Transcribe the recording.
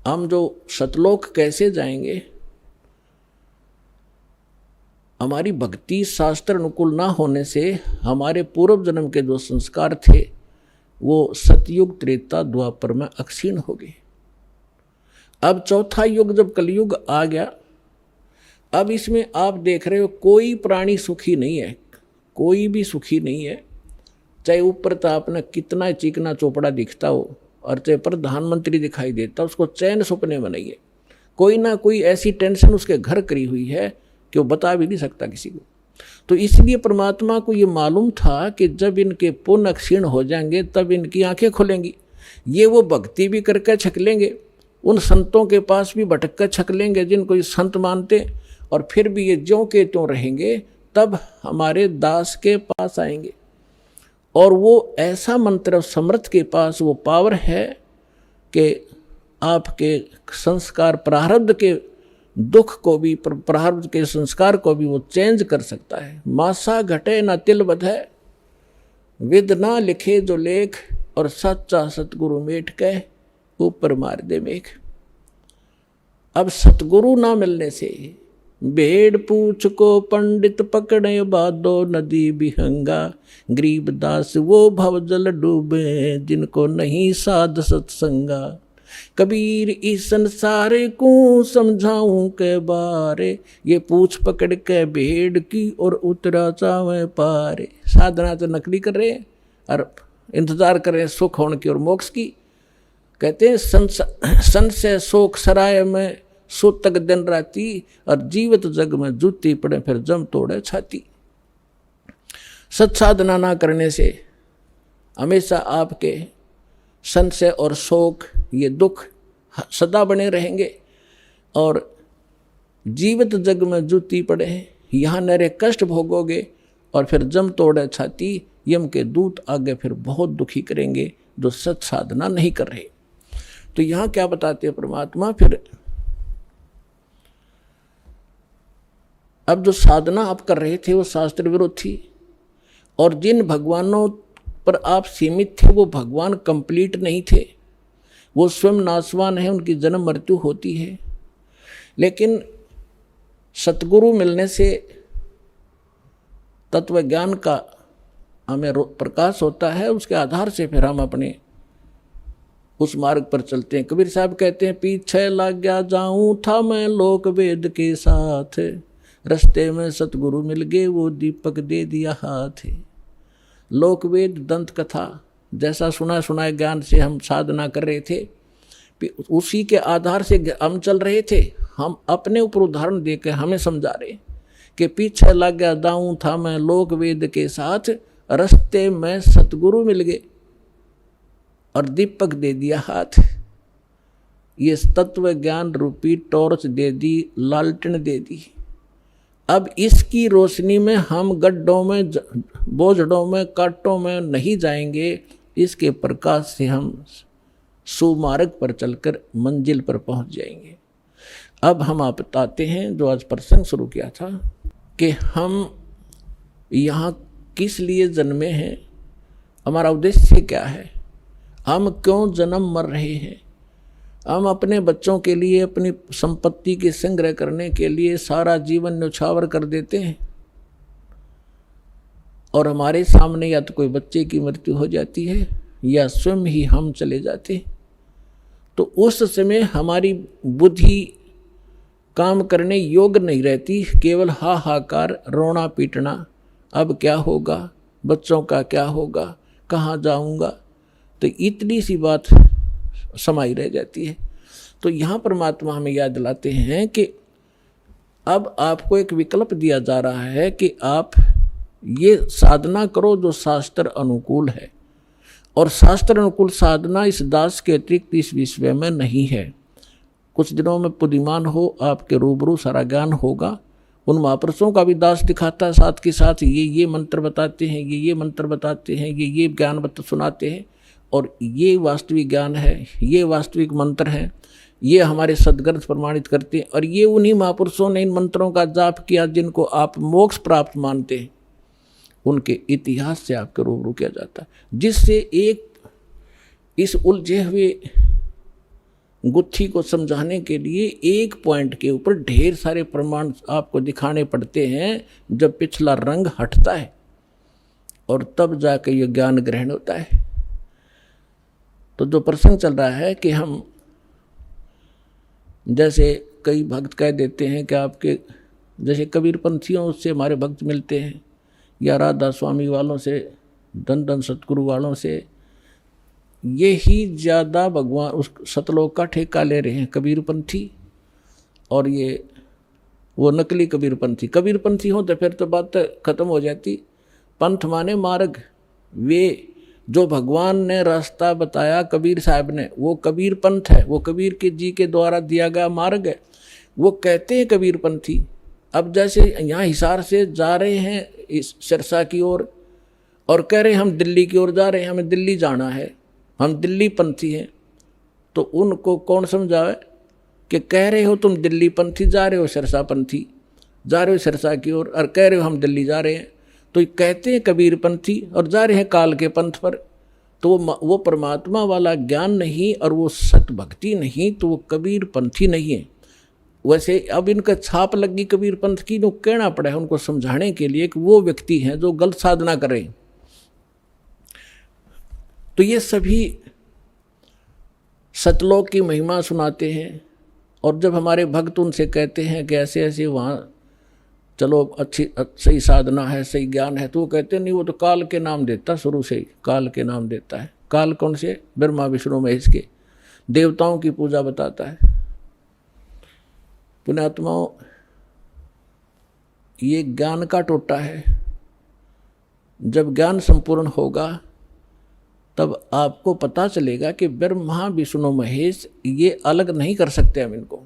हम जो सतलोक कैसे जाएंगे, हमारी भक्ति शास्त्र अनुकूल ना होने से हमारे पूर्व जन्म के जो संस्कार थे वो सतयुग त्रेता द्वापर में अक्षीण हो गए। अब चौथा युग जब कलयुग आ गया, अब इसमें आप देख रहे हो कोई प्राणी सुखी नहीं है, कोई भी सुखी नहीं है। चाहे ऊपर तो आपने कितना चिकना चोपड़ा दिखता हो और चाहे प्रधानमंत्री दिखाई देता, उसको चैन सपने में नहीं है। कोई ना कोई ऐसी टेंशन उसके घर करी हुई है कि वो बता भी नहीं सकता किसी को। तो इसलिए परमात्मा को ये मालूम था कि जब इनके पुण्य क्षीण हो जाएंगे तब इनकी आंखें खुलेंगी। ये वो भक्ति भी करके छक लेंगे, उन संतों के पास भी भटक कर छक लेंगे जिनको ये संत मानते, और फिर भी ये ज्यों के त्यों रहेंगे, तब हमारे दास के पास आएंगे। और वो ऐसा मंत्र समर्थ के पास वो पावर है कि आपके संस्कार प्रारब्ध के दुख को भी, प्रारब्ध के संस्कार को भी वो चेंज कर सकता है। मासा घटे ना तिल बधे, विद ना लिखे जो लेख, और सच्चा सतगुरु मेट के ऊपर मार दे मेघ। अब सतगुरु ना मिलने से भेड़ पूछ को पंडित पकड़े बादो नदी बिहंगा, गरीब दास वो भवजल डूबे जिनको नहीं साध सत्संगा। कबीर इस संसारे को समझाऊं के बारे, ये पूछ पकड़ के भेड़ की और उतरा चावे पारे। साधना तो नकली कर रहे हैं और इंतजार कर रहे हैं सुख होने की और मोक्ष की। कहते हैं सन से शोक सराय में सुतक दिन राती, और जीवित जग में जूती पड़े फिर जम तोड़े छाती। सत साधना ना करने से हमेशा आपके संशय और शोक, ये दुख सदा बने रहेंगे, और जीवित जग में जूती पड़े यहाँ नरे कष्ट भोगोगे, और फिर जम तोड़े छाती। यम के दूत आगे फिर बहुत दुखी करेंगे जो सत साधना नहीं कर रहे। तो यहाँ क्या बताते हैं परमात्मा, फिर अब जो साधना आप कर रहे थे वो शास्त्र विरुद्ध थी, और जिन भगवानों पर आप सीमित थे वो भगवान कंप्लीट नहीं थे, वो स्वयं नाशवान है, उनकी जन्म मृत्यु होती है। लेकिन सतगुरु मिलने से तत्व ज्ञान का हमें प्रकाश होता है, उसके आधार से फिर हम अपने उस मार्ग पर चलते हैं। कबीर साहब कहते हैं, पीछे लग गया जाऊं था मैं लोक वेद के साथ, रस्ते में सतगुरु मिल गए वो दीपक दे दिया हाथ। लोक वेद दंत कथा जैसा सुना सुनाए ज्ञान से हम साधना कर रहे थे, उसी के आधार से हम चल रहे थे। हम अपने ऊपर उदाहरण देकर हमें समझा रहे कि पीछे लग गया दाऊं था मैं लोक वेद के साथ, रस्ते में सतगुरु मिल गए और दीपक दे दिया हाथ। ये तत्व ज्ञान रूपी टॉर्च दे दी, लालटेन दे दी। अब इसकी रोशनी में हम गड्ढों में, बोझड़ों में, कांटों में नहीं जाएंगे, इसके प्रकाश से हम सुमार्ग पर चलकर मंजिल पर पहुंच जाएंगे। अब हम आप बताते हैं जो आज प्रसंग शुरू किया था कि हम यहाँ किस लिए जन्मे हैं, हमारा उद्देश्य क्या है, हम क्यों जन्म मर रहे हैं। हम अपने बच्चों के लिए, अपनी संपत्ति के संग्रह करने के लिए सारा जीवन न्यौछावर कर देते हैं, और हमारे सामने या तो कोई बच्चे की मृत्यु हो जाती है या स्वयं ही हम चले जाते हैं। तो उस समय हमारी बुद्धि काम करने योग्य नहीं रहती, केवल हाहाकार, रोना पीटना, अब क्या होगा, बच्चों का क्या होगा, कहाँ जाऊंगा। तो इतनी सी बात समाई रह जाती है। तो यहाँ परमात्मा हमें याद दिलाते हैं कि अब आपको एक विकल्प दिया जा रहा है कि आप ये साधना करो जो शास्त्र अनुकूल है, और शास्त्र अनुकूल साधना इस दास के अतिरिक्त इस विश्व में नहीं है। कुछ दिनों में पुदिमान हो, आपके रूबरू सारा ज्ञान होगा। उन महापुरुषों का भी दास दिखाता है, साथ के साथ ये मंत्र बताते हैं, ये मंत्र बताते हैं, ये ज्ञान सुनाते हैं, और ये वास्तविक ज्ञान है, ये वास्तविक मंत्र है, ये हमारे सदग्रंथ प्रमाणित करते हैं। और ये उन्हीं महापुरुषों ने इन मंत्रों का जाप किया जिनको आप मोक्ष प्राप्त मानते हैं, उनके इतिहास से आपके रूबरू किया जाता है, जिससे एक इस उलझे हुए गुत्थी को समझाने के लिए एक पॉइंट के ऊपर ढेर सारे प्रमाण आपको दिखाने पड़ते हैं। जब पिछला रंग हटता है और तब जाके ये ज्ञान ग्रहण होता है। तो जो प्रसंग चल रहा है कि हम जैसे कई भक्त कह देते हैं कि आपके जैसे कबीर पंथियों से हमारे भक्त मिलते हैं, या राधा स्वामी वालों से, धन धन सतगुरु वालों से, ये ही ज़्यादा भगवान उस सतलोक का ठेका ले रहे हैं कबीरपंथी। और ये वो नकली कबीरपंथी, कबीरपंथी हो तो फिर तो बात खत्म हो जाती। पंथ माने मार्ग, वे जो भगवान ने रास्ता बताया कबीर साहब ने, वो कबीर पंथ है, वो कबीर के जी के द्वारा दिया गया मार्ग है, वो कहते हैं कबीरपंथी। अब जैसे यहाँ हिसार से जा रहे हैं इस सिरसा की ओर और कह रहे हैं हम दिल्ली की ओर जा रहे हैं, हमें दिल्ली जाना है, हम दिल्ली पंथी हैं, तो उनको कौन समझावे कि कह रहे हो तुम दिल्ली पंथी, जा रहे हो सिरसा पंथी, जा रहे हो सिरसा की ओर और कह रहे हो हम दिल्ली जा रहे हैं। तो कहते हैं कबीर पंथी और जा रहे हैं काल के पंथ पर। तो वो परमात्मा वाला ज्ञान नहीं और वो सत भक्ति नहीं, तो वो कबीर पंथी नहीं है। वैसे अब इनका छाप लगी कबीर पंथ की, तो कहना पड़ा है उनको समझाने के लिए कि वो व्यक्ति हैं जो गलत साधना करें। तो ये सभी सतलोक की महिमा सुनाते हैं। और जब हमारे भक्त उनसे कहते हैं कि ऐसे ऐसे वहाँ चलो अच्छी सही साधना है, सही ज्ञान है, तो वो कहते नहीं, वो तो काल के नाम देता, शुरू से ही काल के नाम देता है। काल कौन से? ब्रह्मा विष्णु महेश के, देवताओं की पूजा बताता है। पुण्यात्माओं, ये ज्ञान का टोटा है। जब ज्ञान संपूर्ण होगा तब आपको पता चलेगा कि ब्रह्मा विष्णु महेश ये अलग नहीं कर सकते हम इनको।